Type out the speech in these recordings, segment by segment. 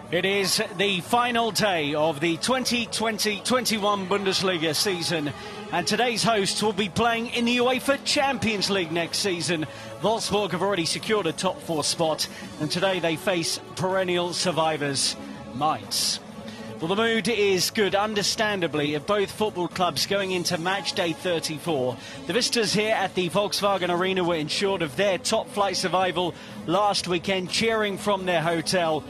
It is the final day of the 2020-21 Bundesliga season, and today's hosts will be playing in the UEFA Champions League next season. Wolfsburg have already secured a top four spot, and today they face perennial survivors, Mainz. Well, the mood is good, understandably, of both football clubs going into match day 34. The visitors here at the Volkswagen Arena were ensured of their top-flight survival last weekend, cheering from their hotel.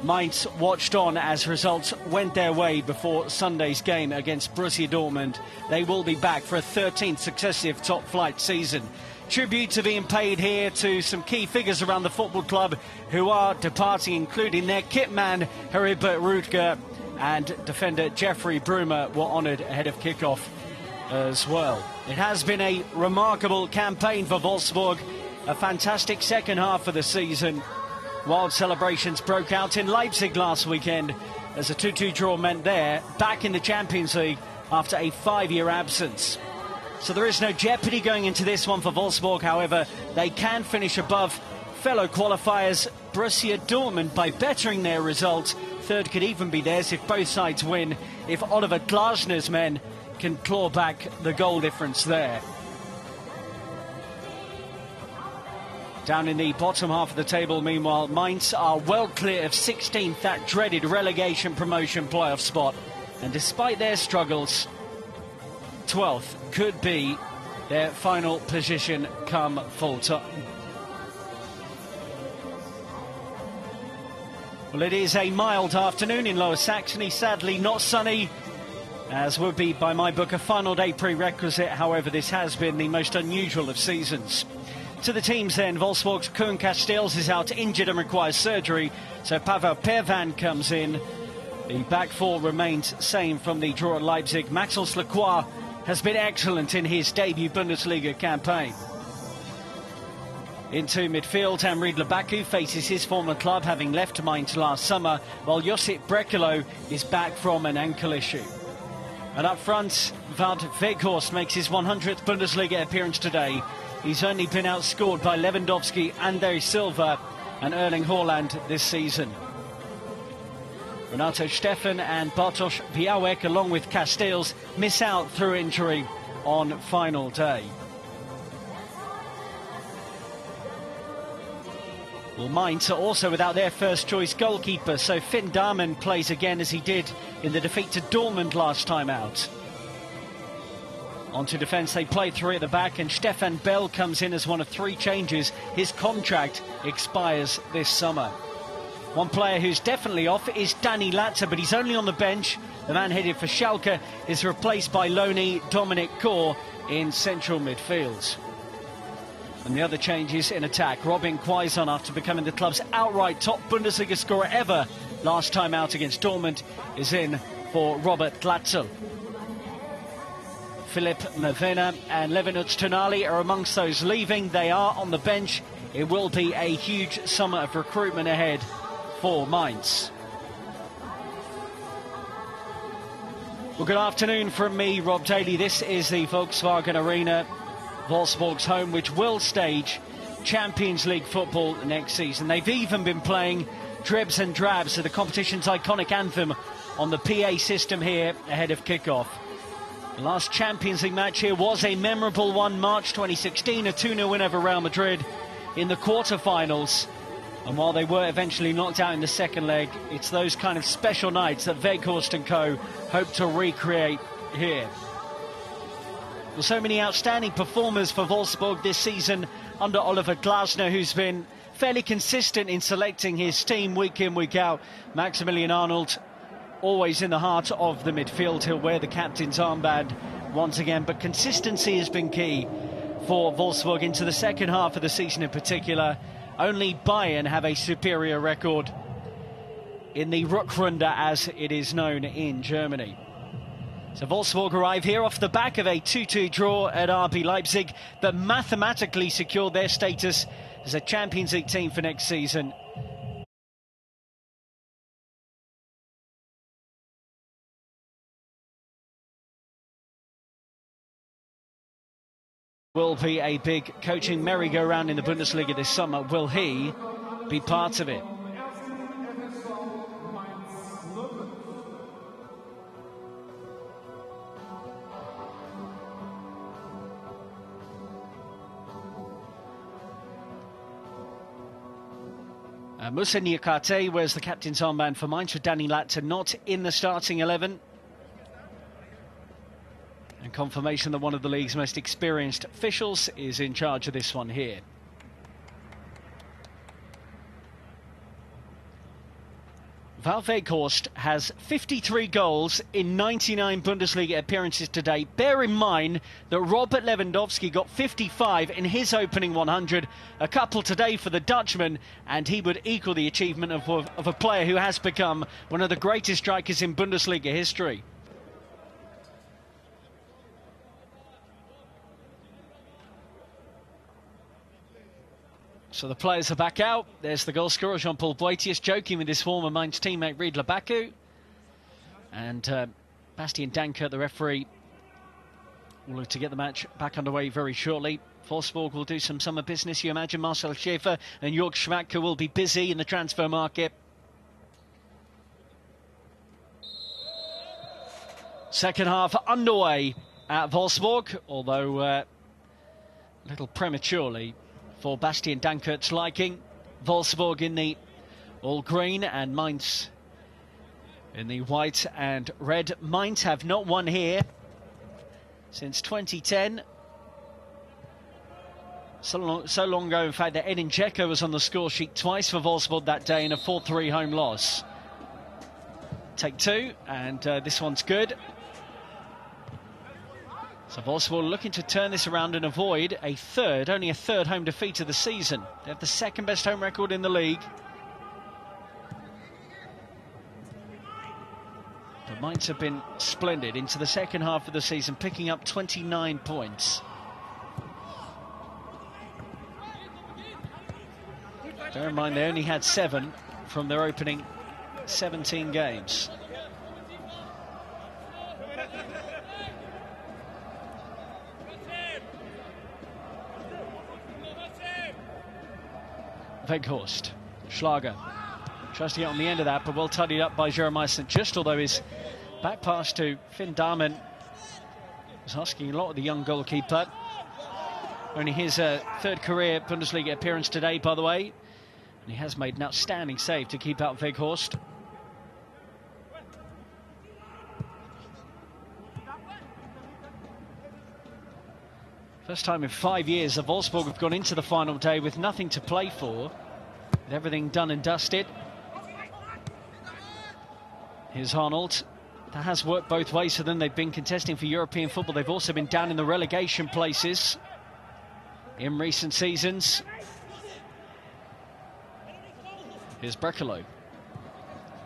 Mainz watched on as results went their way before Sunday's game against Borussia Dortmund. They will be back for a 13th successive top-flight season. Tributes are being paid here to some key figures around the football club who are departing, including their kit man, Heribert Rüdiger, and defender Jeffrey Brumer were honoured ahead of kick-off as well. It has been a remarkable campaign for Wolfsburg, a fantastic second half of the season. Wild celebrations broke out in Leipzig last weekend as a 2-2 draw meant they're back in the Champions League after a 5-year absence. So there is no jeopardy going into this one for Wolfsburg. However, they can finish above fellow qualifiers Borussia Dortmund by bettering their result. Third could even be theirs if both sides win, if Oliver Glasner's men can claw back the goal difference there. Down in the bottom half of the table, meanwhile, Mainz are well clear of 16th, that dreaded relegation promotion playoff spot. And despite their struggles, 12th could be their final position come full time. Well, it is a mild afternoon in Lower Saxony, sadly not sunny, as would be, by my book, a final day prerequisite. However, this has been the most unusual of seasons. To the teams then, Wolfsburg's Koen Casteels is out injured and requires surgery, so Pavel Pervan comes in. The back four remains same from the draw at Leipzig. Maxence Lacroix has been excellent in his debut Bundesliga campaign. Into midfield, Amrid Labaku faces his former club, having left Mainz last summer, while Josip Brekalo is back from an ankle issue. And up front, Wout Weghorst makes his 100th Bundesliga appearance today. He's only been outscored by Lewandowski, André Silva and Erling Haaland this season. Renato Steffen and Bartosz Białek, along with Casteels, miss out through injury on final day. Well, Mainz are also without their first choice goalkeeper, so Finn Dahmen plays again as he did in the defeat to Dortmund last time out. Onto defence, they play three at the back, and Stefan Bell comes in as one of three changes. His contract expires this summer. One player who's definitely off is Danny Latzer, but he's only on the bench. The man headed for Schalke is replaced by loanee Dominic Kor in central midfield. And the other changes in attack. Robin Quaison, after becoming the club's outright top Bundesliga scorer ever last time out against Dortmund, is in for Robert Glatzel. Philipp Mavena and Levinuts Tonali are amongst those leaving. They are on the bench. It will be a huge summer of recruitment ahead for Mainz. Well, good afternoon from me, Rob Daly. This is the Volkswagen Arena, Wolfsburg's home, which will stage Champions League football next season. They've even been playing Drebs and Drabs, the competition's iconic anthem, on the PA system here ahead of kickoff. The last Champions League match here was a memorable one, March 2016, a 2-0 win over Real Madrid in the quarter-finals. And while they were eventually knocked out in the second leg, it's those kind of special nights that Weghorst and co hope to recreate here. Well, so many outstanding performers for Wolfsburg this season under Oliver Glasner, who's been fairly consistent in selecting his team week in, week out. Maximilian Arnold, always in the heart of the midfield. He'll wear the captain's armband once again, but consistency has been key for Wolfsburg into the second half of the season in particular. Only Bayern have a superior record in the Rückrunde, as it is known in Germany. So Wolfsburg arrive here off the back of a 2-2 draw at RB Leipzig, but mathematically secured their status as a Champions League team for next season. Will be a big coaching merry-go-round in the Bundesliga this summer. Will he be part of it? Musa Niakate wears the captain's armband for Mainz, with Danny Latzer not in the starting 11. And confirmation that one of the league's most experienced officials is in charge of this one here. Wout Weghorst has 53 goals in 99 Bundesliga appearances today. Bear in mind that Robert Lewandowski got 55 in his opening 100, a couple today for the Dutchman, and he would equal the achievement of a player who has become one of the greatest strikers in Bundesliga history. So the players are back out. There's the goal scorer, Jean-Paul Boetius, joking with his former Mainz teammate, Reid Labaku. And Bastien Dankert, the referee, will look to get the match back underway very shortly. Wolfsburg will do some summer business, you imagine. Marcel Schäfer and Jörg Schmadtke will be busy in the transfer market. Second half underway at Wolfsburg, although a little prematurely for Bastien Dankert's liking. Wolfsburg in the all-green and Mainz in the white and red. Mainz have not won here since 2010. So long ago, in fact, that Edin Dzeko was on the score sheet twice for Wolfsburg that day in a 4-3 home loss. Take two, and this one's good. So Wolfsburg looking to turn this around and avoid only a third home defeat of the season. They have the second best home record in the league. But Mainz have been splendid into the second half of the season, picking up 29 points. Bear in mind they only had 7 from their opening 17 games. Weghorst, Schlager tries to get on the end of that, but well tidied up by Jeremiah St. Just, although his back pass to Finn Dahmen was asking a lot of the young goalkeeper. Only his third career Bundesliga appearance today, by the way, and he has made an outstanding save to keep out Weghorst. First time in 5 years that Wolfsburg have gone into the final day with nothing to play for, with everything done and dusted. Here's Arnold. That has worked both ways for them. They've been contesting for European football. They've also been down in the relegation places in recent seasons. Here's Brekalo.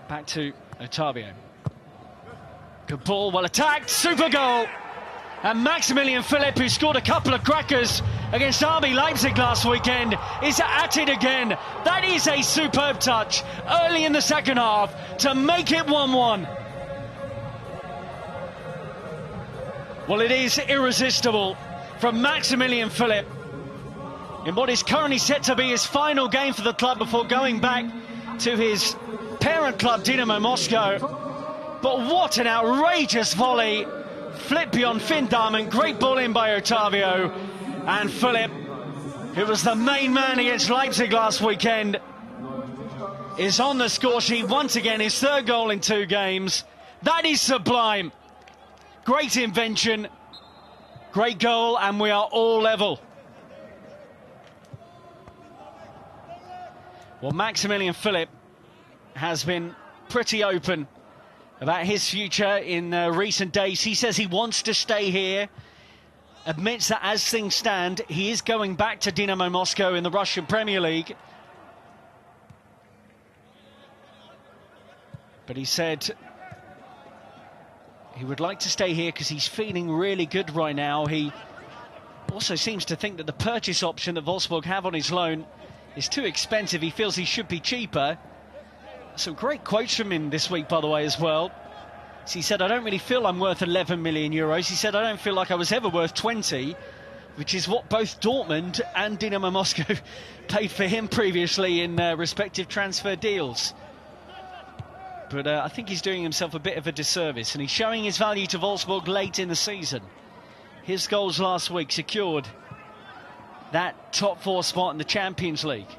Back to Otavio. Good ball, well attacked, super goal! And Maximilian Philipp, who scored a couple of crackers against RB Leipzig last weekend, is at it again. That is a superb touch early in the second half to make it 1-1. Well, it is irresistible from Maximilian Philipp in what is currently set to be his final game for the club before going back to his parent club, Dynamo Moscow. But what an outrageous volley. Flip beyond Finn Dahmen, great ball in by Otavio, and Philipp, who was the main man against Leipzig last weekend, is on the score sheet once again, his third goal in 2 games. That is sublime. Great invention, great goal, and we are all level. Well, Maximilian Philipp has been pretty open about his future in recent days. He says he wants to stay here, admits that as things stand, he is going back to Dynamo Moscow in the Russian Premier League. But he said he would like to stay here because he's feeling really good right now. He also seems to think that the purchase option that Wolfsburg have on his loan is too expensive. He feels he should be cheaper. Some great quotes from him this week, by the way, as well. So he said, I don't really feel I'm worth 11 million euros. He said, I don't feel like I was ever worth 20, which is what both Dortmund and Dynamo Moscow paid for him previously in respective transfer deals. But I think he's doing himself a bit of a disservice, and he's showing his value to Wolfsburg late in the season. His goals last week secured that top 4 spot in the Champions League.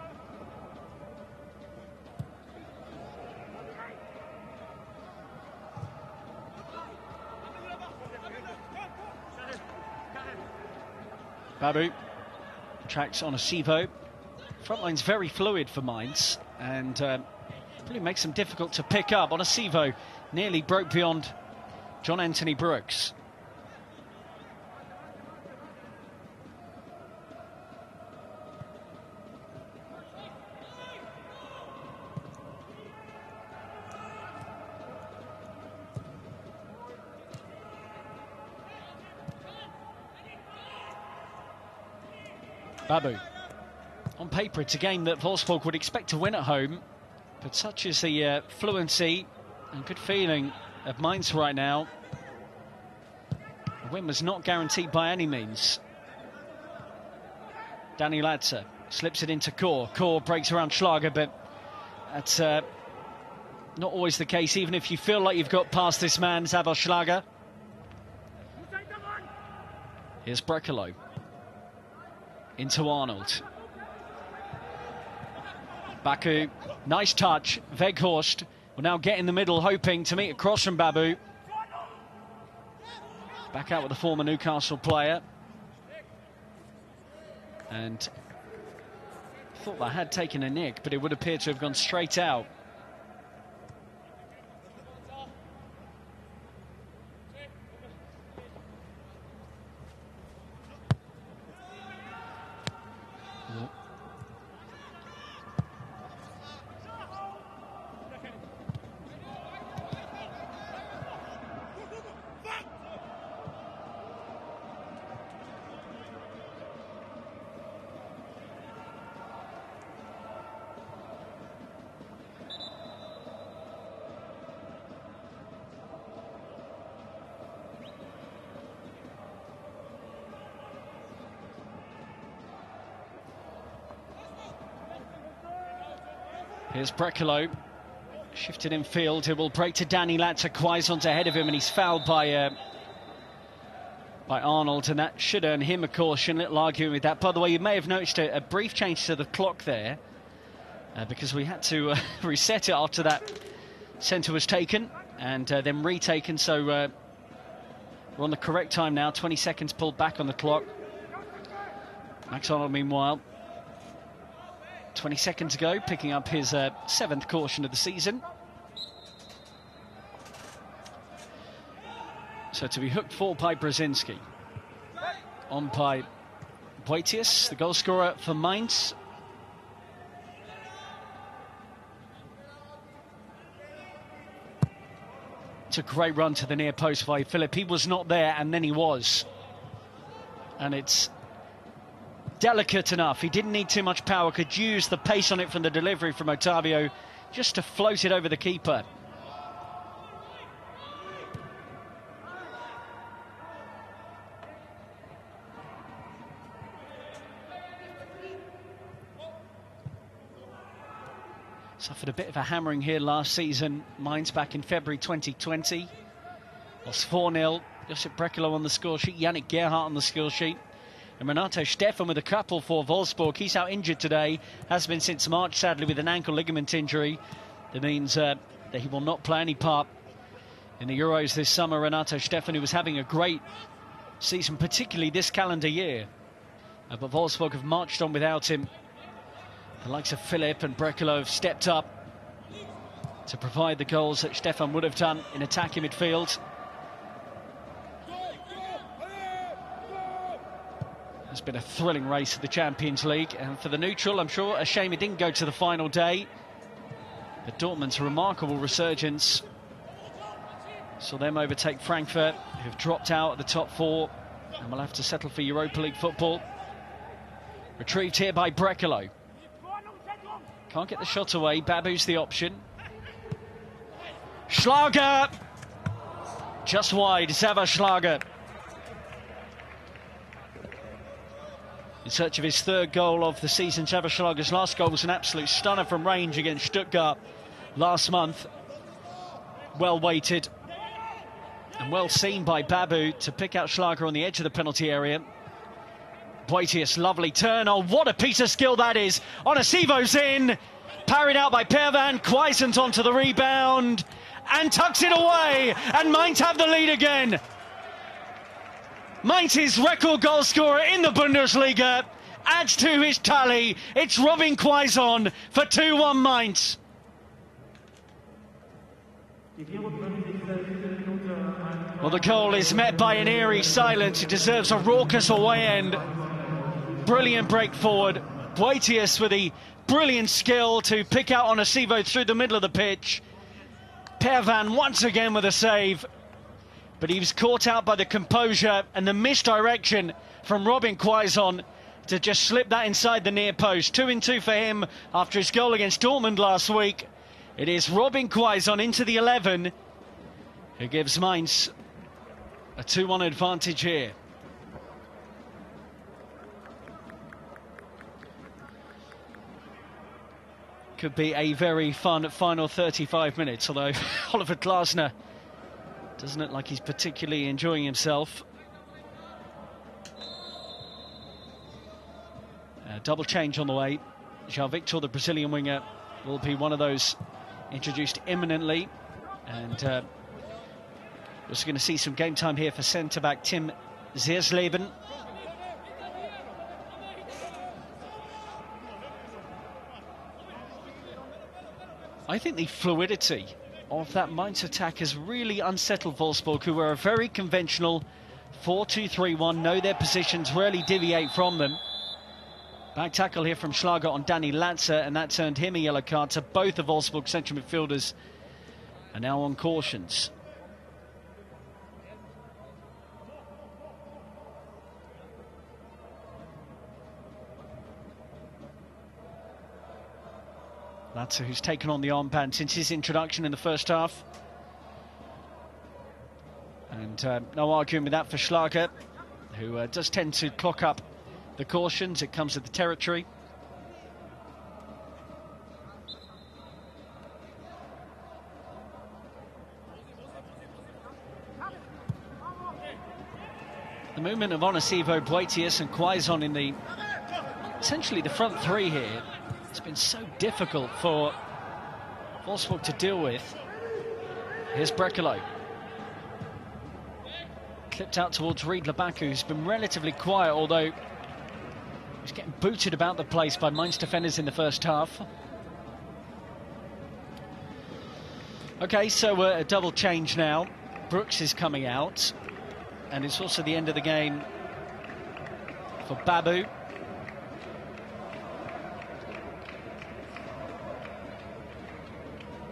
Babu tracks on a Sivo. Front line's very fluid for Mainz, and probably makes them difficult to pick up. On a Sivo nearly broke beyond John Anthony Brooks. Babu. On paper, it's a game that Wolfsburg would expect to win at home, but such is the fluency and good feeling of Mainz right now. The win was not guaranteed by any means. Danny Latzer slips it into Kor. Kor breaks around Schlager, but that's not always the case, even if you feel like you've got past this man, Xaver Schlager. Here's Brekalo. Into Arnold. Baku, nice touch. Weghorst will now get in the middle, hoping to meet across from Babu. Back out with the former Newcastle player. And thought that had taken a nick, but it would appear to have gone straight out. Here's Brekalo, shifted in field. He will break to Danny Latzer. Quaison's ahead of him, and he's fouled by Arnold, and that should earn him a caution. Little arguing with that. By the way, you may have noticed a brief change to the clock there, because we had to reset it after that centre was taken and then retaken. So we're on the correct time now. 20 seconds pulled back on the clock. Max Arnold, meanwhile, 20 seconds ago, picking up his 7th caution of the season. So to be hooked for by Brzezinski. On by Boetius, the goal scorer for Mainz. It's a great run to the near post by Philip. He was not there, and then he was. And it's delicate enough. He didn't need too much power, could use the pace on it from the delivery from Otavio just to float it over the keeper. Suffered a bit of a hammering here last season. Mainz back in February 2020. Lost 4-0. Josip Brekalo on the score sheet. Yannick Gerhardt on the score sheet. And Renato Stefan with a couple for Wolfsburg. He's out injured today. Has been since March, sadly, with an ankle ligament injury. That means that he will not play any part in the Euros this summer. Renato Stefan, who was having a great season, particularly this calendar year. But Wolfsburg have marched on without him. The likes of Philip and Brekalo have stepped up to provide the goals that Stefan would have done in attacking midfield. It's been a thrilling race of the Champions League, and for the neutral, I'm sure a shame it didn't go to the final day. But Dortmund's remarkable resurgence saw them overtake Frankfurt, who've dropped out at the top 4 and will have to settle for Europa League football. Retrieved here by Brekalo. Can't get the shot away. Babu's the option. Schlager! Just wide. Xaver Schlager. In search of his 3rd goal of the season. Xaver Schlager's last goal was an absolute stunner from range against Stuttgart last month. Well weighted and well seen by Babu to pick out Schlager on the edge of the penalty area. Boetius, lovely turn. Oh, what a piece of skill that is. Onisivo's in. Parried out by Pervan. Quaisant onto the rebound and tucks it away. And Mainz have the lead again. Mainz's record goal scorer in the Bundesliga adds to his tally. It's Robin Quaison for 2-1 Mainz. Well, the goal is met by an eerie silence. It deserves a raucous away end. Brilliant break forward. Boetius with the brilliant skill to pick out Onisivo through the middle of the pitch. Pervan once again with a save. But he was caught out by the composure and the misdirection from Robin Quaison to just slip that inside the near post. 2-2 for him after his goal against Dortmund last week. It is Robin Quaison into the 11 who gives Mainz a 2-1 advantage here. Could be a very fun final 35 minutes, although Oliver Glasner doesn't look like he's particularly enjoying himself. Double change on the way. João Victor, the Brazilian winger, will be one of those introduced imminently. And we're also going to see some game time here for centre-back Tim Zeersleben. I think the fluidity of that Mainz attack has really unsettled Wolfsburg, who are a very conventional 4-2-3-1, know their positions, rarely deviate from them. Back tackle here from Schlager on Danny Latzer, and that's earned him a yellow card. So both of Wolfsburg's central midfielders are now on cautions. Latzer, who's taken on the armband since his introduction in the first half. And no arguing with that for Schlager, who does tend to clock up the cautions. It comes with the territory. The movement of Onisivo, Boetius and Quaison in the essentially the front three here. It's been so difficult for Wolfsburg to deal with. Here's Brekalo. Clipped out towards Riedler Baku, who's been relatively quiet, although he's getting booted about the place by Mainz defenders in the first half. Okay, so a double change now. Brooks is coming out, and it's also the end of the game for Babu.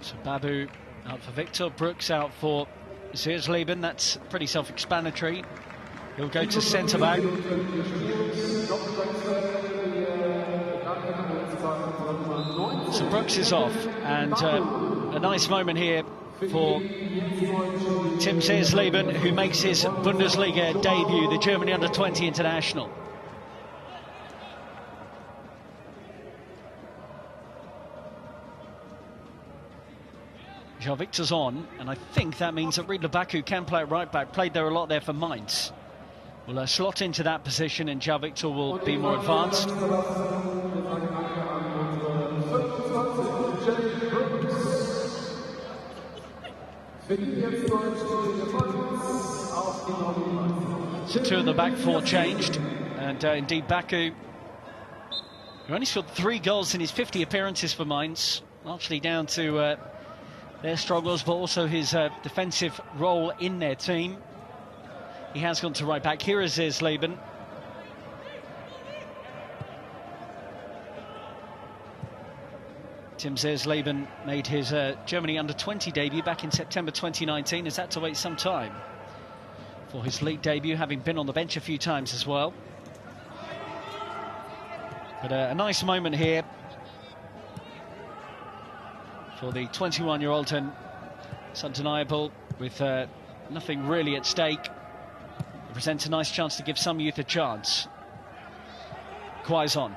So Babu out for Victor, Brooks out for Zeersleben. That's pretty self-explanatory. He'll go to centre-back. So Brooks is off, and a nice moment here for Tim Zeersleben, who makes his Bundesliga debut, the Germany under-20 international. João Victor's on, and I think that means that Riedler Baku can play at right back. Played there a lot there for Mainz. Will slot into that position, and João Victor will be more advanced. So two of the back four changed, and indeed Baku, who only scored 3 goals in his 50 appearances for Mainz, largely down to their struggles, but also his defensive role in their team. He has gone to right back. Here is Zeersleben. Tim Zeersleben made his Germany under-20 debut back in September 2019. Has had to wait some time for his league debut, having been on the bench a few times as well. But a nice moment here for the 21-year-old, and it's undeniable, with nothing really at stake. It presents a nice chance to give some youth a chance. Quaison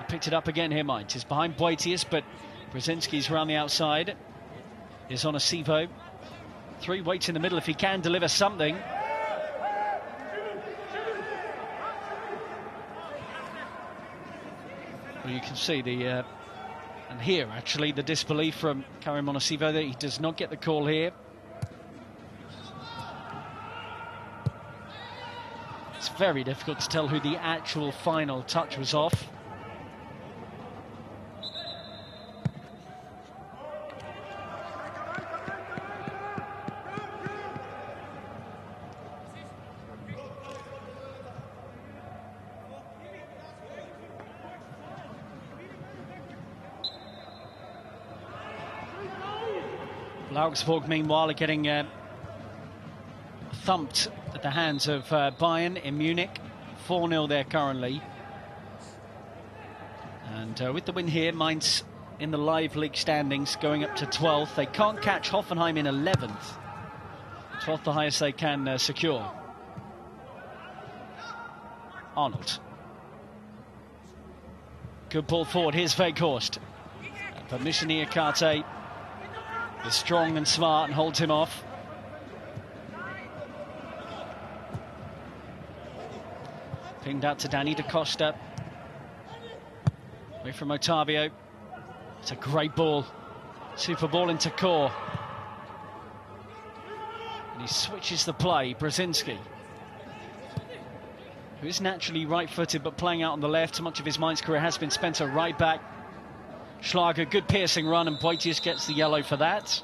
picked it up again here, Mainz. It's behind Boetius, but Brzezinski's around the outside. Is Onisivo. 3 waits in the middle if he can deliver something. Well, you can see the and here, actually, the disbelief from Karim Onisivo that he does not get the call here. It's very difficult to tell who the actual final touch was off. Augsburg, meanwhile, are getting thumped at the hands of Bayern in Munich. 4-0 there currently. And with the win here, Mainz in the live league standings going up to 12th. They can't catch Hoffenheim in 11th. 12th, the highest they can secure. Arnold. Good ball forward. Here's Weghorst. But Niakate is strong and smart and holds him off. Pinged out to Danny Da Costa. Away from Otavio. It's a great ball. Super ball into Core. And he switches the play. Brzezinski, who is naturally right-footed but playing out on the left. Much of his Mainz career has been spent at right back. Schlager, good piercing run, and Boetius gets the yellow for that.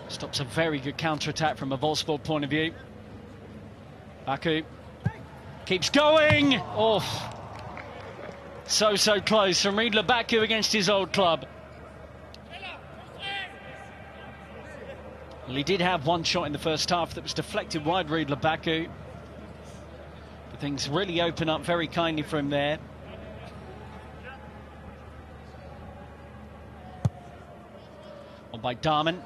Stops a very good counter-attack from a Wolfsburg point of view. Baku keeps going. Oh, so close from Riedler Baku against his old club. Well, he did have one shot in the first half that was deflected wide, Riedler Baku. But things really open up very kindly for him there. On by Darman.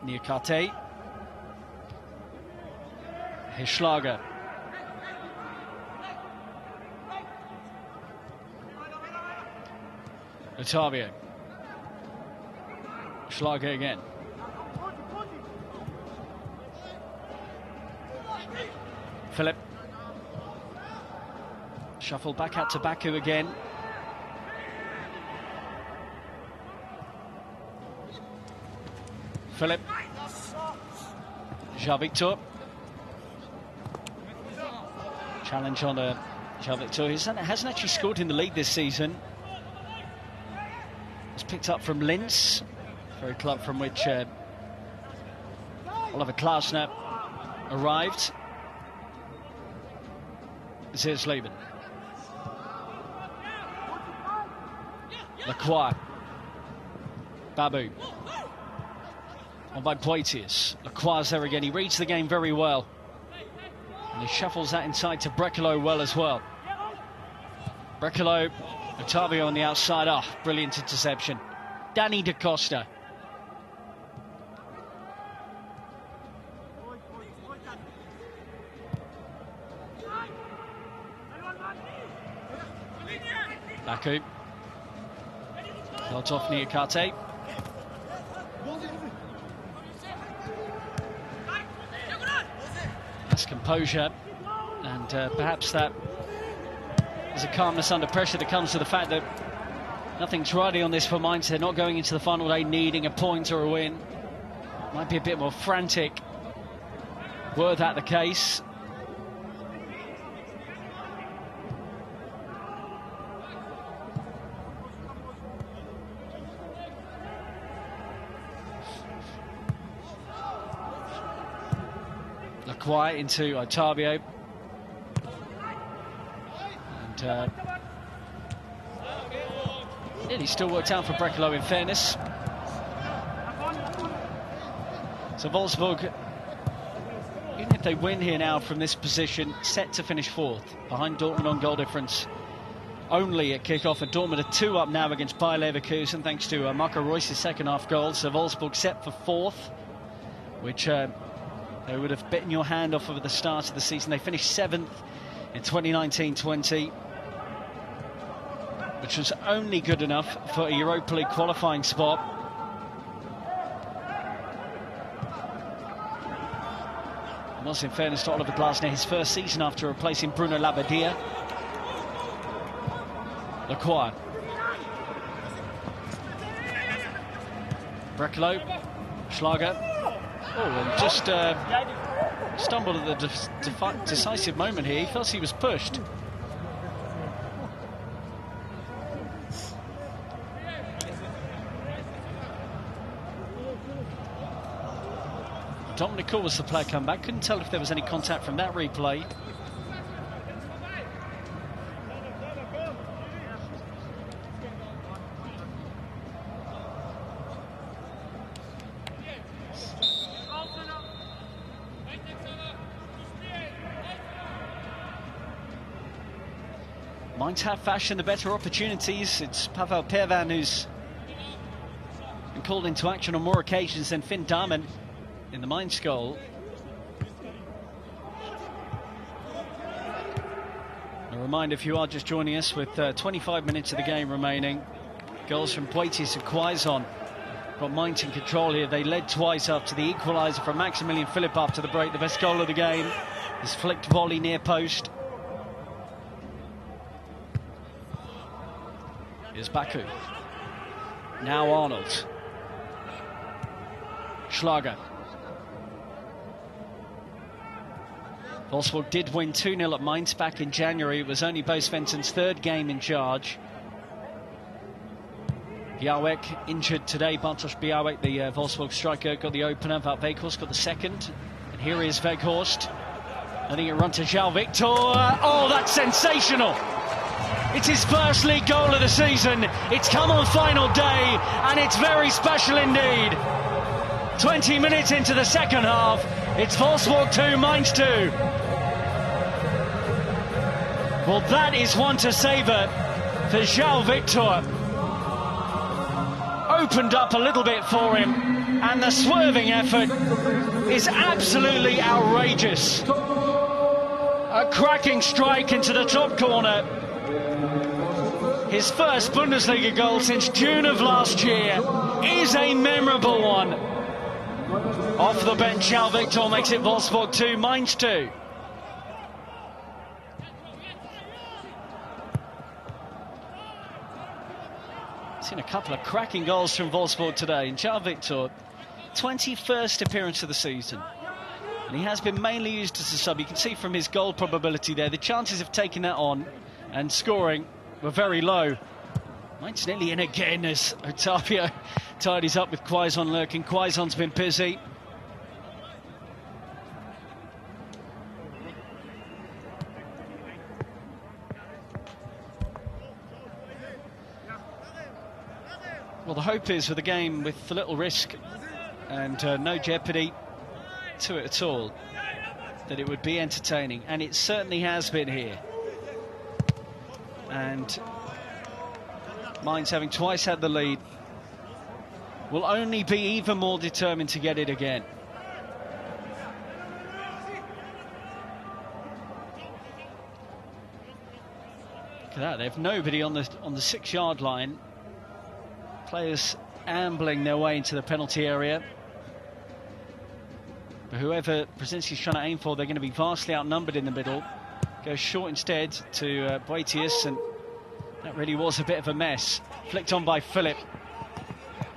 Niakate. Here's Schlager. Otavio. Schlager again. Philip. Shuffle back out to Baku again. Philip. Jean-Victor. Challenge on Jean-Victor. He hasn't actually scored in the league this season. It's picked up from Linz, very club from which Oliver Klausner arrived. Here's Leben. Lacroix. Babu. On by Boetius. Lacroix there again. He reads the game very well. And he shuffles that inside to Brekalo well as well. Brekalo, Otavio on the outside. Oh, brilliant interception. Danny Da Costa. Baku. Held off Niakate. That's composure, and perhaps that is a calmness under pressure that comes to the fact that nothing's riding on this for Mainz. They're not going into the final day needing a point or a win. Might be a bit more frantic were that the case. Lacroix into Otavio. And nearly still worked out for Brekalo in fairness. So Wolfsburg, even if they win here now from this position, set to finish fourth, behind Dortmund on goal difference only at kick-off. And Dortmund are 2 up now against Bayer Leverkusen, thanks to Marco Reus's second half goal. So Wolfsburg set for fourth, which they would have bitten your hand off at the start of the season. They finished 7th in 2019-20, which was only good enough for a Europa League qualifying spot. It was, in fairness to Oliver Glasner, his first season after replacing Bruno Labbadia. Lacroix. Brekalo, Schlager. Oh, and just stumbled at the decisive moment here. He felt he was pushed. Dominic Cole was the player come back. Couldn't tell if there was any contact from that replay. Mainz have fashioned the better opportunities. It's Pavel Pervan who's been called into action on more occasions than Finn Dahmen in the Mainz goal. A reminder, if you are just joining us, with 25 minutes of the game remaining, goals from Poitiers and Quaison got Mainz in control here. They led twice up to the equaliser from Maximilian Philipp after the break. The best goal of the game, his flicked volley near post. Here's Baku. Now Arnold. Schlager. Wolfsburg did win 2-0 at Mainz back in January. It was only Bo Svensson's third game in charge. Białek injured today. Bartosz Białek, the Wolfsburg striker, got the opener. Wout Weghorst got the second. And here is Weghorst. Letting it run to João Victor. Oh, that's sensational! It's his first league goal of the season. It's come on final day, and it's very special indeed. 20 minutes into the second half, it's Wolfsburg 2, Mainz 2. Well, that is one to savour for João Victor. Opened up a little bit for him, and the swerving effort is absolutely outrageous. A cracking strike into the top corner. His first Bundesliga goal since June of last year is a memorable one. Off the bench, João Victor makes it Wolfsburg 2, Mainz 2. Seen a couple of cracking goals from Wolfsburg today. And João Victor, 21st appearance of the season. And he has been mainly used as a sub. You can see from his goal probability there, the chances of taking that on and scoring were very low. Mainz nearly in again as Otavio tidies up with Quaison lurking. Quaison's been busy. Well, the hope is with a game with little risk and no jeopardy to it at all, that it would be entertaining, and it certainly has been here. And Mainz, having twice had the lead, will only be even more determined to get it again. Look at that, they have nobody on the 6-yard line. Players ambling their way into the penalty area. But whoever Brzezinski's trying to aim for, they're going to be vastly outnumbered in the middle. Goes short instead to Poitiers, and that really was a bit of a mess. Flicked on by Philipp.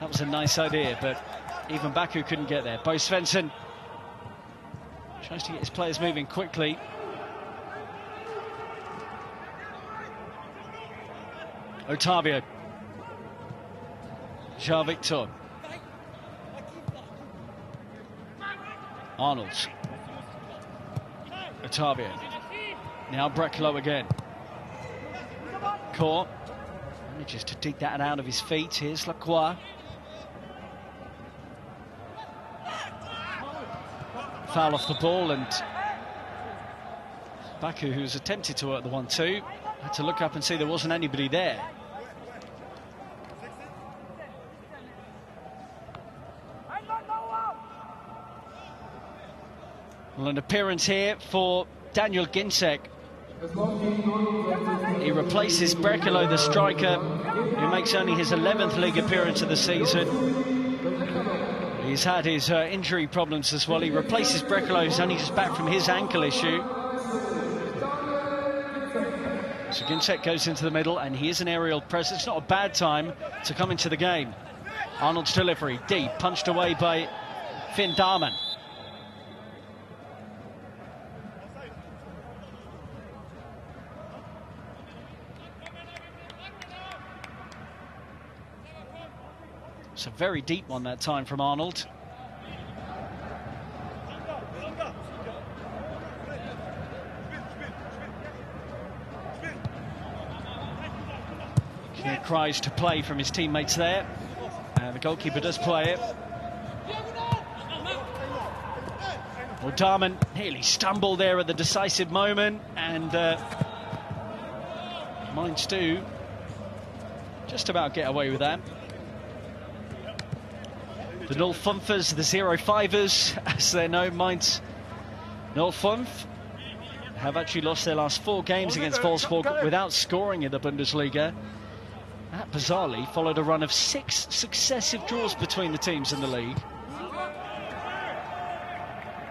That was a nice idea, but even Baku couldn't get there. Bo Svensson tries to get his players moving quickly. Otavio. João Victor. Arnold. Otavio. Now Brekalo again. Core manages to dig that out of his feet. Here's Lacroix. Foul off the ball, and Baku, who's attempted to work the 1-2, had to look up and see there wasn't anybody there. Well, an appearance here for Daniel Ginczek. He replaces Brekalo, the striker, who makes only his 11th league appearance of the season. He's had his injury problems as well. He replaces Brekalo, who's only just back from his ankle issue. So Ginczek goes into the middle, and he is an aerial presence. It's not a bad time to come into the game. Arnold's delivery, deep, punched away by Finn Darman. It's a very deep one that time from Arnold. He cries to play from his teammates there. The goalkeeper does play it. Well, Darman nearly stumbled there at the decisive moment, and Mainz do just about get away with that. The 05ers, the 05ers, as they're known, Mainz 05, have actually lost their last 4 games against Wolfsburg without scoring in the Bundesliga. That bizarrely followed a run of 6 successive draws between the teams in the league.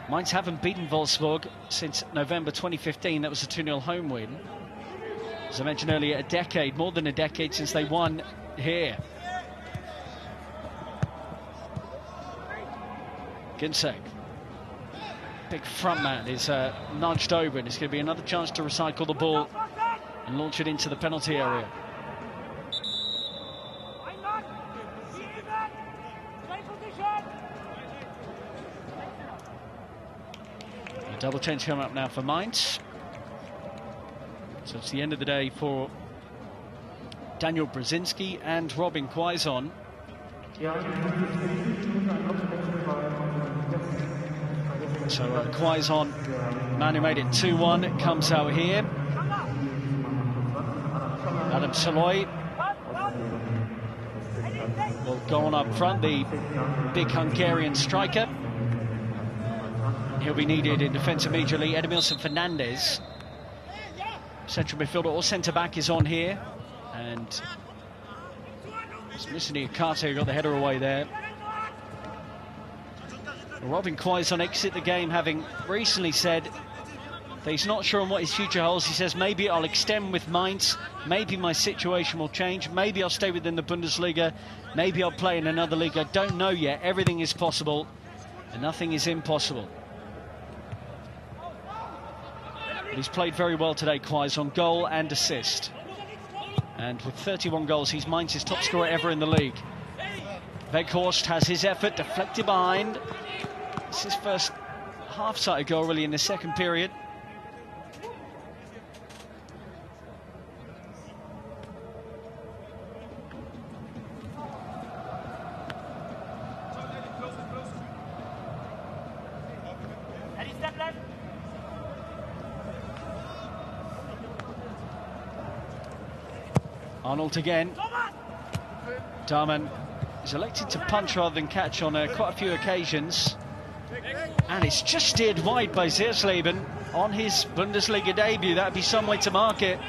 Mainz haven't beaten Wolfsburg since November 2015. That was a 2-0 home win. As I mentioned earlier, more than a decade since they won here. Ginczek, big front man, is nudged over, and it's going to be another chance to recycle the ball and launch it into the penalty area. A double change coming up now for Mainz. So it's the end of the day for Daniel Brzezinski and Robin Quaison. So Quaison, man who made it 2-1, comes out here. Adam Saloy will go on up front, the big Hungarian striker. He'll be needed in defence immediately. Edmilson Fernandez, central midfielder or centre-back, is on here. And it's Missini Akate who got the header away there. Robin Quaison exit the game having recently said that he's not sure on what his future holds. He says, maybe I'll extend with Mainz, maybe my situation will change, maybe I'll stay within the Bundesliga, maybe I'll play in another league. I don't know yet. Everything is possible and nothing is impossible. He's played very well today, Quaison, goal and assist. And with 31 goals, he's Mainz's top scorer ever in the league. Weghorst has his effort deflected behind. It's his first half-sighted goal, really, in the second period. Arnold again. Darman is elected to punch rather than catch on quite a few occasions. And it's just steered wide by Ziersleben on his Bundesliga debut. That'd be some way to mark it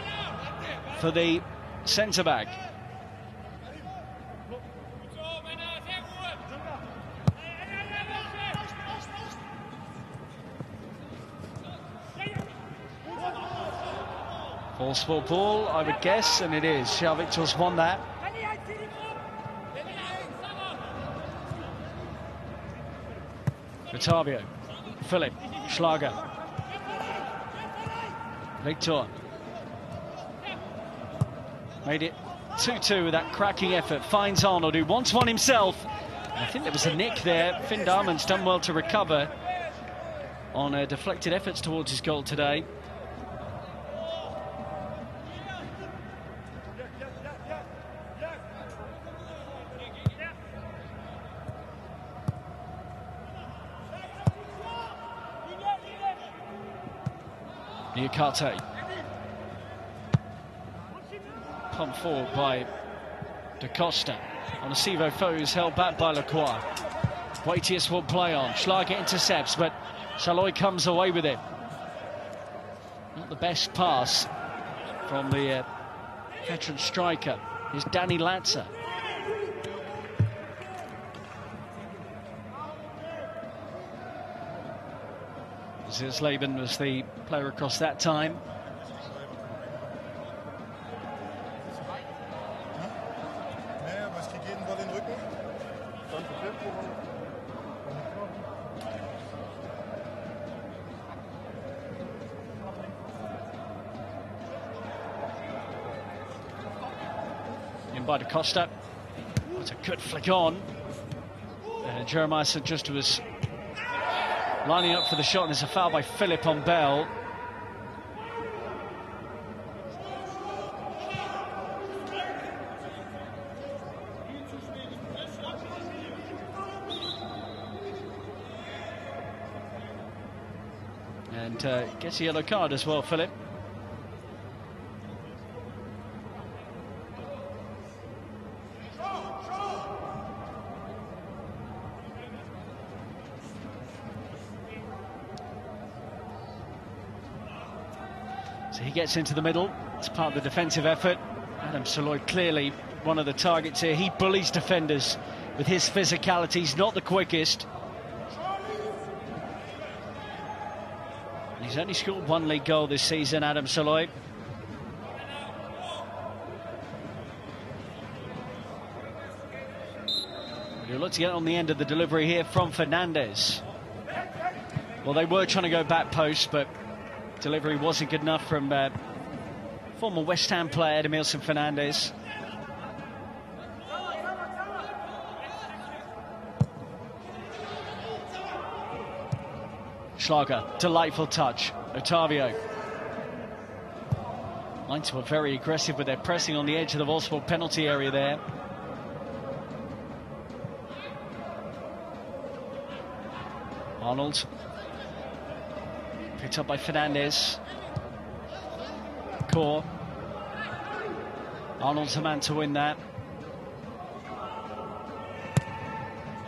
for the centre-back. Falls for ball, I would guess, and it is. Scharviktor's won that. Otavio, Philip, Schlager, Victor. Made it 2-2 with that cracking effort. Finds Arnold, who wants one himself. I think there was a nick there. Finn Darman's done well to recover on deflected efforts towards his goal today. Akate. Pumped forward by Da Costa. On a Sivo foes held back by Lacroix. Waitius will play on. Schlager intercepts, but Saloy comes away with it. Not the best pass from the veteran striker. Here's Danny Latzer. Ziersleben was the player across that time. In by Da Costa. That's a good flick on. Jeremiah St. Just was lining up for the shot, and there's a foul by Philip on Bell. And gets a yellow card as well, Philip. So he gets into the middle. It's part of the defensive effort. Adam Soloy clearly one of the targets here. He bullies defenders with his physicality. He's not the quickest. He's only scored one league goal this season, Adam Soloy. He'll look to get on the end of the delivery here from Fernandez. Well, they were trying to go back post, but delivery wasn't good enough from former West Ham player Edmilson Fernandez. Schlager, delightful touch. Otavio. Mainz were very aggressive with their pressing on the edge of the Wolfsburg penalty area there. Arnold. Picked up by Fernandez. Core. Arnold's the man to win that.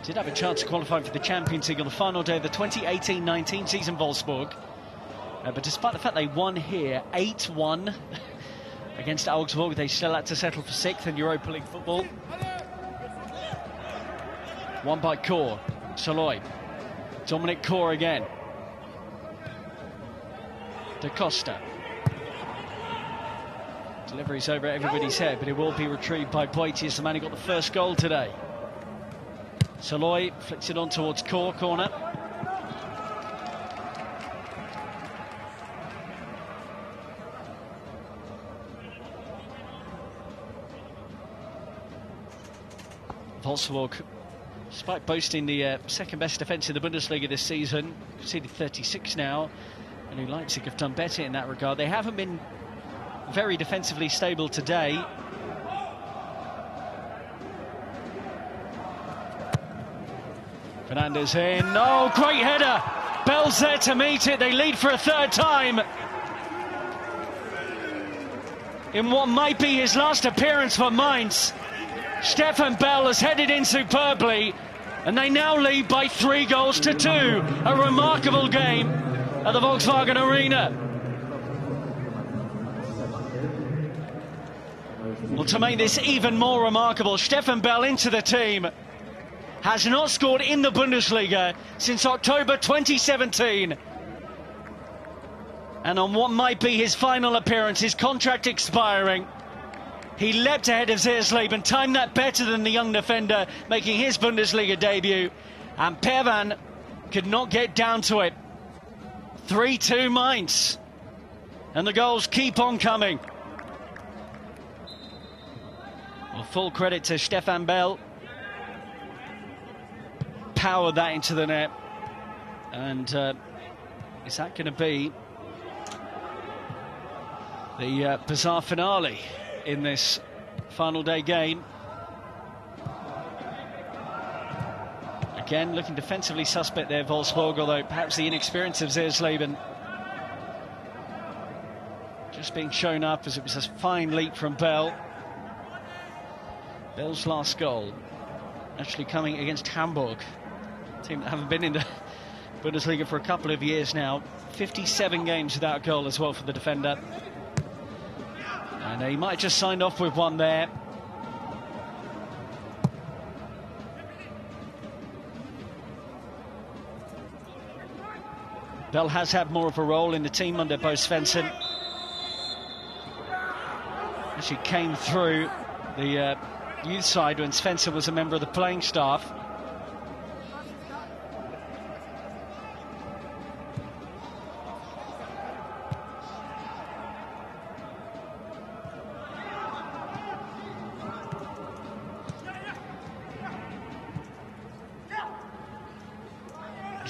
Did have a chance to qualify for the Champions League on the final day of the 2018-19 season, Wolfsburg. But despite the fact they won here 8-1 against Augsburg, they still had to settle for 6th in Europa League football. One by Core. Soloy. Dominic Core again. Da Costa. Delivery's over everybody's head, but it will be retrieved by Poitiers, the man who got the first goal today. Soloy flicks it on towards Core, corner. Wolfsburg, despite boasting the second best defence in the Bundesliga this season, conceded 36 now, and Leipzig have done better in that regard. They haven't been very defensively stable today. Fernandez in. Oh, great header. Bell's there to meet it. They lead for a third time in what might be his last appearance for Mainz. Stefan Bell has headed in superbly, and they now lead by 3-2. A remarkable game at the Volkswagen Arena. Well, to make this even more remarkable, Stefan Bell into the team. Has not scored in the Bundesliga since October 2017. And on what might be his final appearance, his contract expiring, he leapt ahead of Zeersleben, timed that better than the young defender making his Bundesliga debut. And Pervan could not get down to it. 3-2 Mainz. And the goals keep on coming. Well, full credit to Stefan Bell. Powered that into the net, and is that going to be the bizarre finale in this final day game? Again, looking defensively suspect there, Wolfsburg, although perhaps the inexperience of Zeersleben just being shown up as it was a fine leap from Bell. Bell's last goal actually coming against Hamburg, team that haven't been in the Bundesliga for a couple of years now. 57 games without a goal as well for the defender. And he might have just signed off with one there. Bell has had more of a role in the team under Bo Svensson. Actually came through the youth side when Svensson was a member of the playing staff.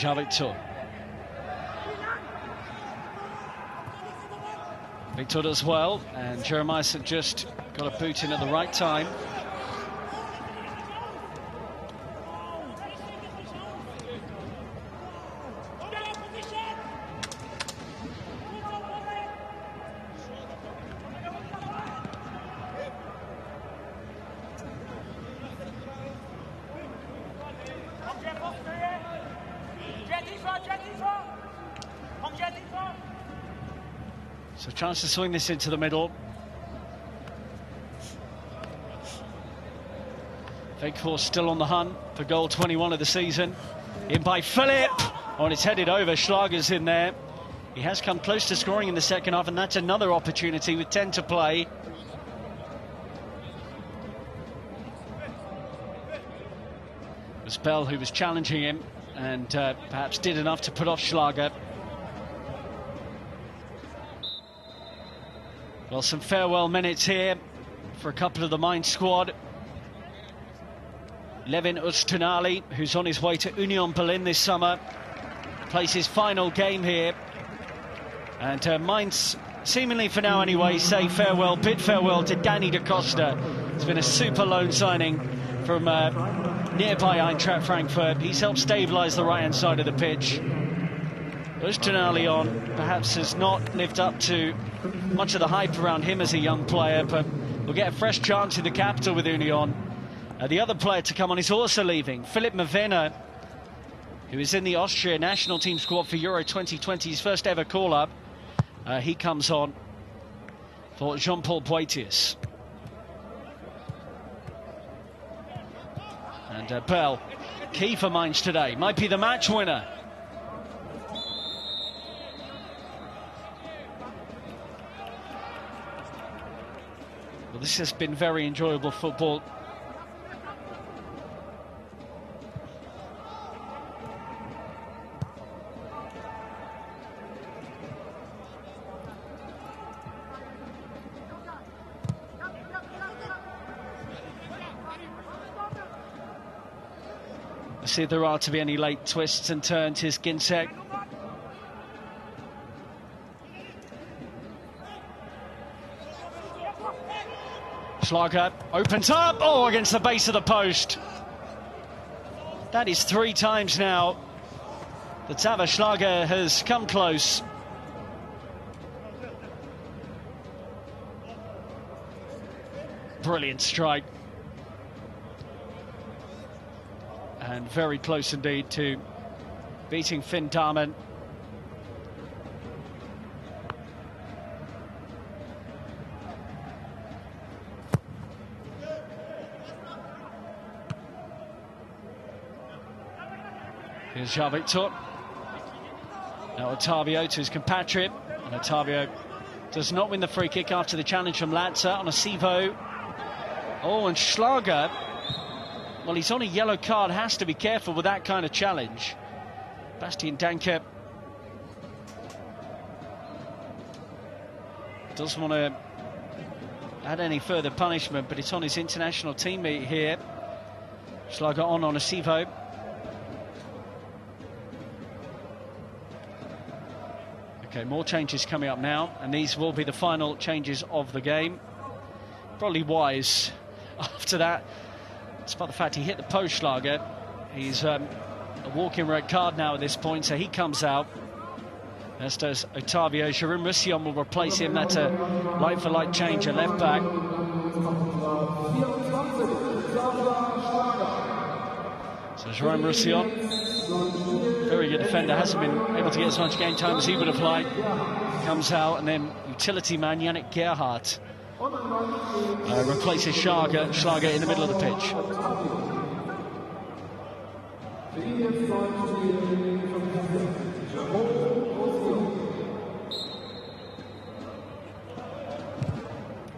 Victor. Victor does well, and Jeremiah St Just got a boot in at the right time. So chance to swing this into the middle. Fake Force still on the hunt for goal 21 of the season. In by Philip. Oh, and it's headed over. Schlager's in there. He has come close to scoring in the second half, and that's another opportunity with 10 to play. It was Bell who was challenging him, and perhaps did enough to put off Schlager. Well, some farewell minutes here for a couple of the Mainz squad. Levin Öztunali, who's on his way to Union Berlin this summer, plays his final game here. And Mainz, seemingly for now anyway, say farewell, bid farewell to Danny da Costa. It's been a super loan signing from nearby Eintracht Frankfurt. He's helped stabilise the right-hand side of the pitch. Öztunali on perhaps has not lived up to much of the hype around him as a young player, but will get a fresh chance in the capital with Union. The other player to come on is also leaving, Philipp Mavena, who is in the Austria national team squad for Euro 2020's first ever call-up. He comes on for Jean-Paul Boetius. And Bell, key for Mainz today, might be the match winner. Well, this has been very enjoyable football. See if there are to be any late twists and turns. Here's Ginczek. Schlager opens up. Oh, against the base of the post. That is 3 times now that Xaver Schlager has come close. Brilliant strike. And very close indeed to beating Finn Dahmen. Here's Jean Victor. Now Otavio to his compatriot. And Otavio does not win the free kick after the challenge from Latza on a Sivo. Oh, and Schlager. Well, he's on a yellow card, has to be careful with that kind of challenge. Bastian Danke doesn't want to add any further punishment, but it's on his international teammate here. Schlager on a Sivo. Okay, more changes coming up now, and these will be the final changes of the game. Probably wise after that. Despite the fact he hit the post, Schlager. He's a walking red card now at this point, so he comes out. As does Otavio. Jérôme Roussillon will replace him. That's a like-for-like change at left back. So Jérôme Roussillon, very good defender, hasn't been able to get as much game time as he would have liked. Comes out, and then utility man Yannick Gerhardt replaces Schlager in the middle of the pitch.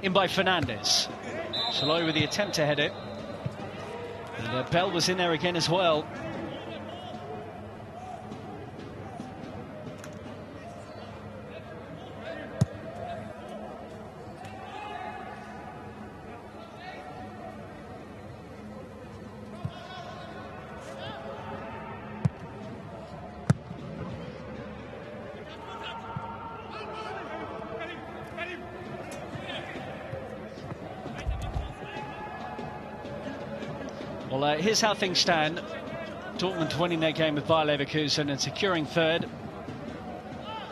In by Fernandes. Shaloi with the attempt to head it. And Bell was in there again as well. Well, here's how things stand. Dortmund winning their game with Bayer Leverkusen and securing third.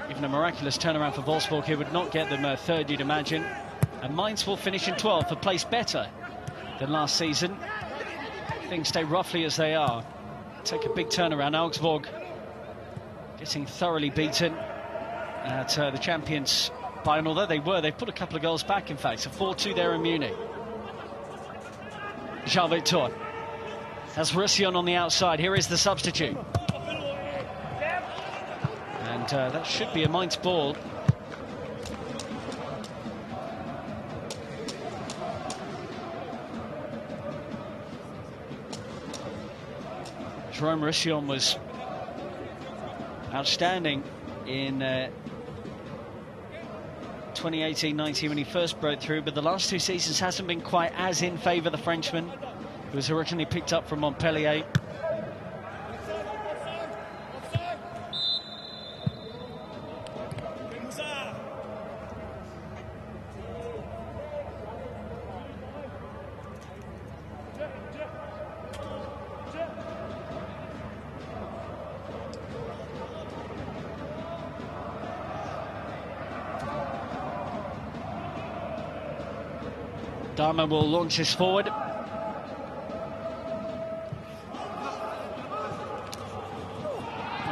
Even a miraculous turnaround for Wolfsburg here would not get them third, you'd imagine. And Mainz will finish in 12th, a place better than last season. Things stay roughly as they are. Take a big turnaround. Augsburg getting thoroughly beaten at the champions Bayern, although they've put a couple of goals back, in fact. A 4-2 there in Munich. Jean-Victor has Roussillon on the outside. Here is the substitute. And that should be a Mainz ball. Jerome Roussillon was outstanding in 2018-19 when he first broke through, but the last two seasons hasn't been quite as in favour of the Frenchman, who was originally picked up from Montpellier. Dharma will launch this forward.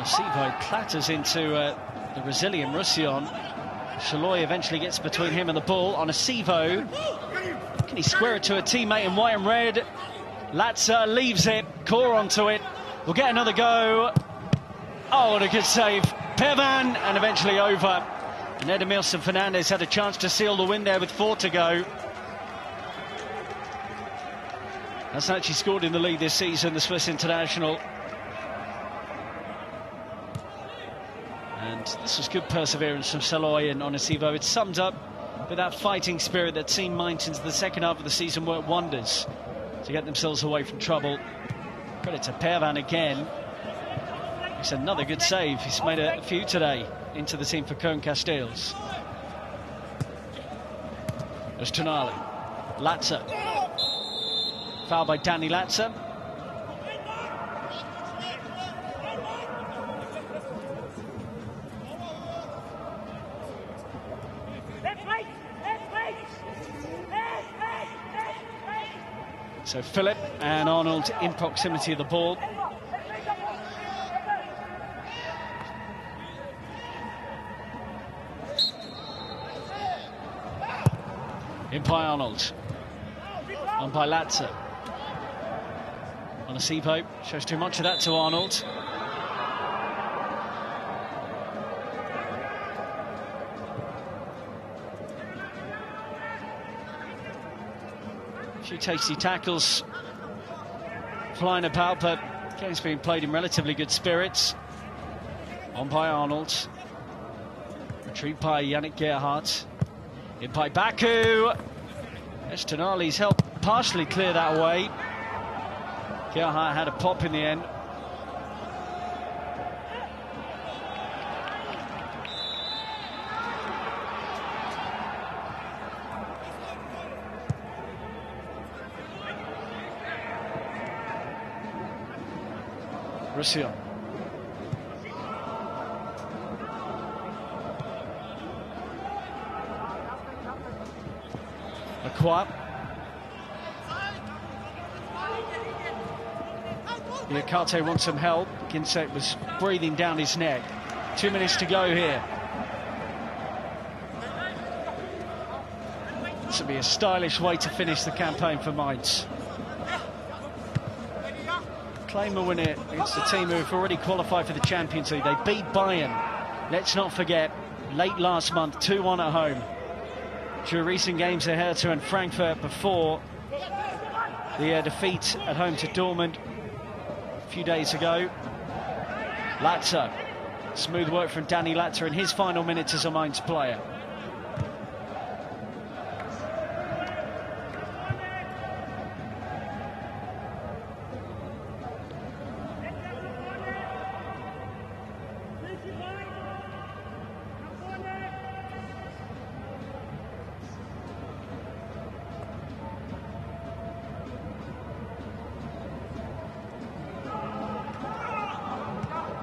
Sivo clatters into the Brazilian Roussillon. Chaloy eventually gets between him and the ball on a Sivo. Can he square it to a teammate in white and red? Latza leaves it. Core onto it. We'll get another go. Oh, what a good save. Pervan, and eventually over. And Edmilson Fernandez had a chance to seal the win there with 4 to go. That's actually scored in the league this season, the Swiss international. And this was good perseverance from Saloy and Onisivo. It summed up with that fighting spirit that seen Mainz into the second half of the season work wonders to get themselves away from trouble. Credit to Pervan again. It's another good save. He's made a few today into the team for Cone Castells. There's Tonali. Latza. Foul by Danny Latza. So Philip and Arnold in proximity of the ball. In by Arnold. On by Latza. Onisivo shows too much of that to Arnold. A few tasty tackles flying about, but game's being played in relatively good spirits. On by Arnold. Retrieved by Yannick Gerhardt. In by Baku. There's Tonali's helped partially clear that away. Gerhardt had a pop in the end. Roussillon. Lacroix. Liakate wants some help. Ginczek was breathing down his neck. 2 minutes to go here. This will be a stylish way to finish the campaign for Mainz. Claim a win it against the team who have already qualified for the Champions League. They beat Bayern. Let's not forget, late last month, 2-1 at home. During recent games at Hertha and Frankfurt before the defeat at home to Dortmund a few days ago. Latza. Smooth work from Danny Latza in his final minutes as a Mainz player.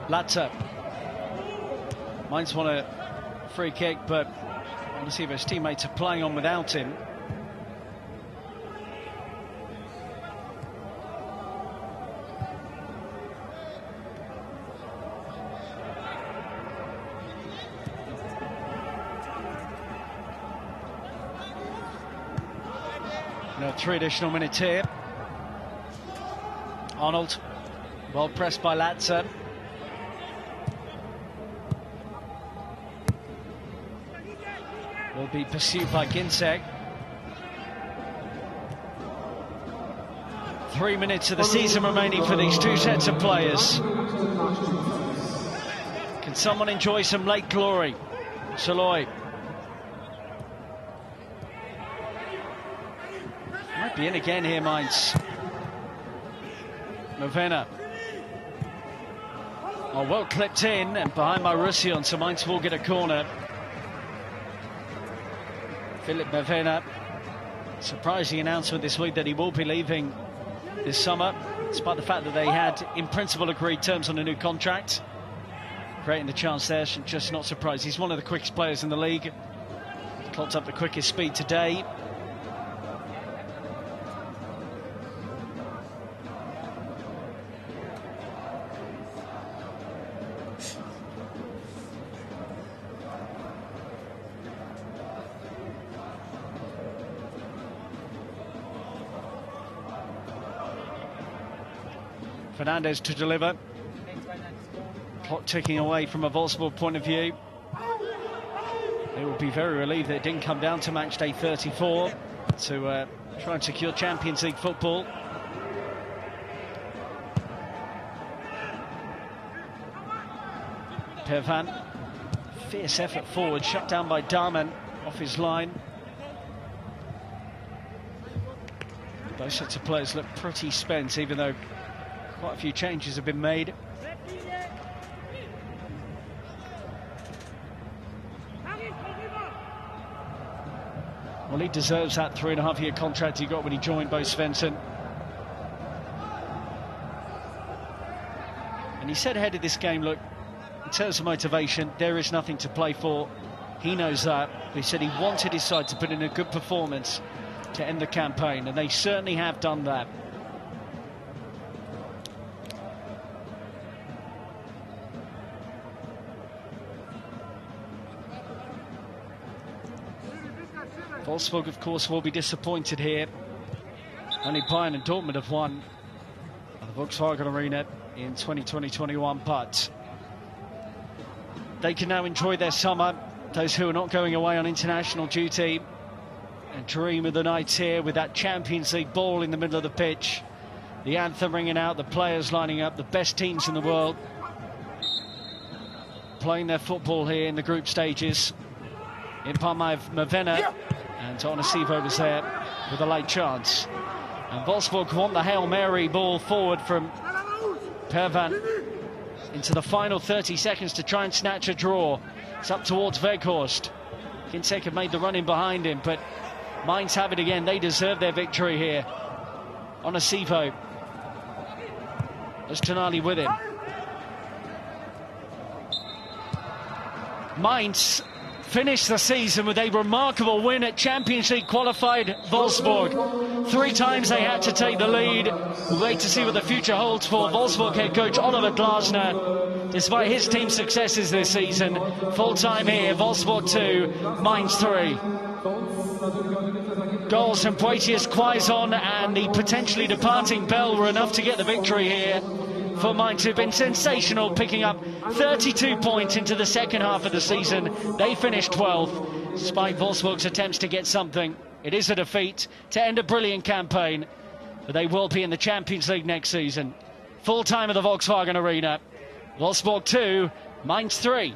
Latzer. Mainz won a free kick, but you see his teammates are playing on without him. No, 3 additional minutes here. Arnold, well pressed by Latzer. Will be pursued by Ginczek. 3 minutes of the season remaining for these two sets of players. Can someone enjoy some late glory? Saloy. Might be in again here, Mainz. Movena. Oh, well clipped in and behind by Roussillon, so Mainz will get a corner. Philip Movena. Surprising announcement this week that he will be leaving this summer, despite the fact that they had, in principle, agreed terms on a new contract. Creating the chance there, just not surprised. He's one of the quickest players in the league. Clocked up the quickest speed today. Fernandez to deliver. Clock ticking away from a Wolfsburg point of view. They will be very relieved that it didn't come down to match day 34 to try and secure Champions League football. Pervan. Fierce effort forward, shut down by Darman off his line. Both sets of players look pretty spent, even though quite a few changes have been made. Well, he deserves that 3.5-year contract he got when he joined Bo Svensson. And he said ahead of this game, look, in terms of motivation, there is nothing to play for. He knows that. He said he wanted his side to put in a good performance to end the campaign, and they certainly have done that. Wolfsburg, of course, will be disappointed here. Only Bayern and Dortmund have won at the Volkswagen Arena in 2020-21, but they can now enjoy their summer. Those who are not going away on international duty and dream of the nights here with that Champions League ball in the middle of the pitch, the anthem ringing out, the players lining up, the best teams in the world playing their football here in the group stages. In Palma Movena, and Onisivo was there with a late chance. And Wolfsburg want the Hail Mary ball forward from Pervan into the final 30 seconds to try and snatch a draw. It's up towards Weghorst. Ginczek have made the run in behind him, but Mainz have it again. They deserve their victory here. Onisivo. There's Tonali with him. Mainz finished the season with a remarkable win at Champions League qualified Wolfsburg. 3 times they had to take the lead. We'll wait to see what the future holds for Wolfsburg head coach Oliver Glasner. Despite his team's successes this season, full time here, Wolfsburg 2, Mainz 3. Goals from Poitiers, Quaison and the potentially departing Bell were enough to get the victory here for Mainz, who've been sensational, picking up 32 points into the second half of the season. They finished 12th, despite Wolfsburg's attempts to get something. It is a defeat to end a brilliant campaign, but they will be in the Champions League next season. Full time at the Volkswagen Arena. Wolfsburg 2, Mainz 3.